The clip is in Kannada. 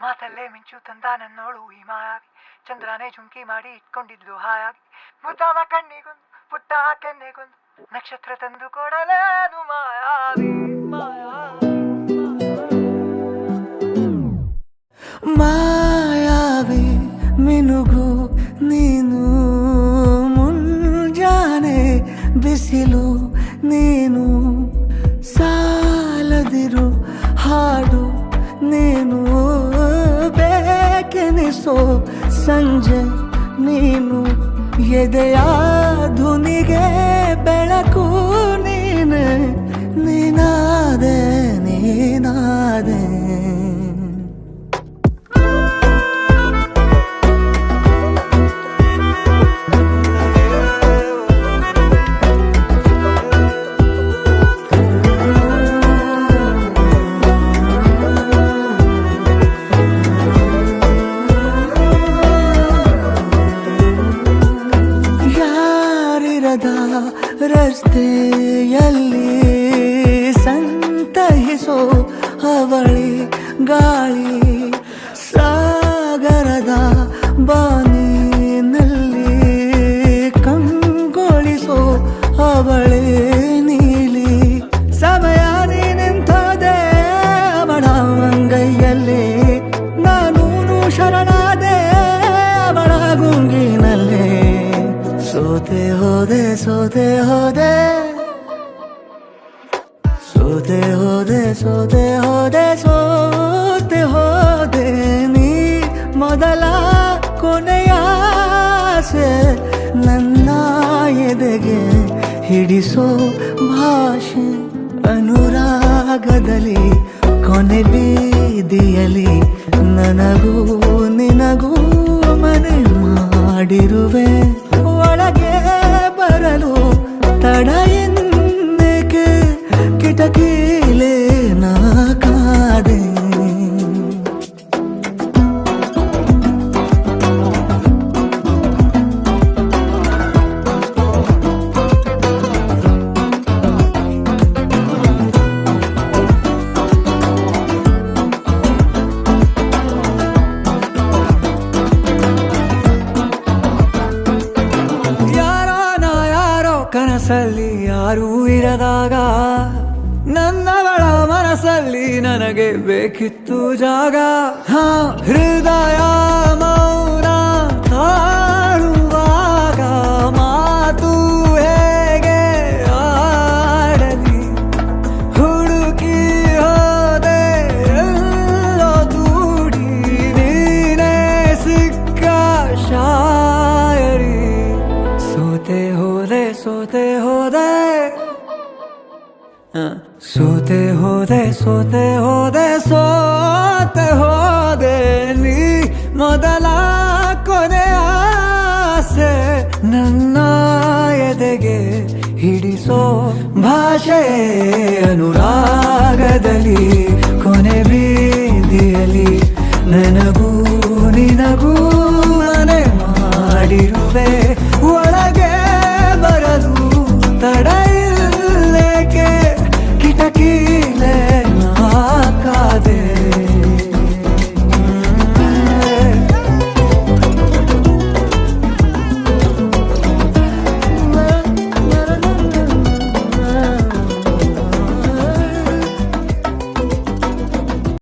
ಮಾತಲ್ಲೇ ಮಿಂಚು ತಂದ ನನ್ನೋಳು ಈ ಮಾಯಾವಿ, ಚಂದ್ರನೇ ಜುಂಕಿ ಮಾಡಿ ಇಟ್ಕೊಂಡಿದ್ಲು ಹಾಯಾಗಿ, ಮುದ್ದಾದ ಕಣ್ಣಿಗೊಂದು ಪುಟ್ಟ ಕೆನ್ನೆಗೊಂದು ನಕ್ಷತ್ರ ತಂದು ಕೊಡಲೇನು ಮಾಯಾವಿ ಮಾಯಾವಿ ಮಾಯಾವಿ ಮಿನುಗು ನೀನು, ಮುಂಜಾನೆ ಬಿಸಿಲು ನೀನು, ಸಾಲದಿರು ಹಾಡು ನೀನು, ಬೇಕೆನಿಸೋ ಸಂಜೆ ನೀನು, ಎದೆಯ ಧುನಿಗೆ ಬೆಳಕು ನೀನೆ, ನೀನಾದೆ ನೀನಾದೆ. ರಸ್ತೆಯಲ್ಲಿ ಸಂತಹಿಸೋ ಅವಳಿ ಗಾಳಿ, ಸಾಗರದ ಬಾನಿನಲ್ಲಿ ಕಂಗೊಳಿಸೋ ಅವಳೆ ನೀಲಿ, ಸಮಯ ನಿಂತದೆ ಅವಳ ಅಂಗೈಯಲ್ಲಿ, ನಾನು ಶರಣಾದೆ ಅವಳ ಗುಂಗಿನಲ್ಲಿ, ಸೋತೆ ಹೋದೆ ಸೋತೆ ಹೋದೆ ಸೋತೆ ಹೋದೆ ಸೋತೆ ಹೋದೆ ಸೋತೆ ಹೋದೆ, ನೀ ಮೊದಲ ಕೊನೆಯ ಆಸೆ, ನನ್ನ ಎದೆಗೆ ಹಿಡಿಸೋ ಭಾಷೆ, ಅನುರಾಗದಲ್ಲಿ ಕೊನೆ ಬೀದಿಯಲ್ಲಿ ನನಗೂ ನಿನಗೂ ಮನೆ ಮಾಡಿರುವೆ, ಒಳಗೆ ಬರಲು ತಡ ಎನ್ನಕ್ಕೆ ಕಿಟಕಿಲೇ ನಾ ಕಾದೆ. ಕನಸಲ್ಲಿ ಯಾರೂ ಇರದಾಗ ನನ್ನವಳ ಮನಸ್ಸಲ್ಲಿ ನನಗೆ ಬೇಕಿತ್ತು ಜಾಗ, ಹೃದಯ ಮೌನ ತಾಳುವಾಗ ಮಾತು ಹೇಗೆ ಆಡಲಿ, ಹುಡುಕಿ ಹೋದೆ ಎಲ್ಲೋ ದೂಡಿ ನೀನೇ ಸಿಕ್ಕ ಶಾಯರಿ, ಸೋತೆ ಹೋದೆ ಸೋತೆ ಹೋದೆ ಸೋತೆ ಹೋದೆ ಸೋತೆ ಹೋದೆ ಸೋತೆ ಹೋದೆ, ನೀ ಮೊದಲ ಕೊನೆ ಆಸೆ, ನನ್ನ ಎದೆಗೆ ಹಿಡಿಸೋ ಭಾಷೆ, ಅನುರಾಗದಲ್ಲಿ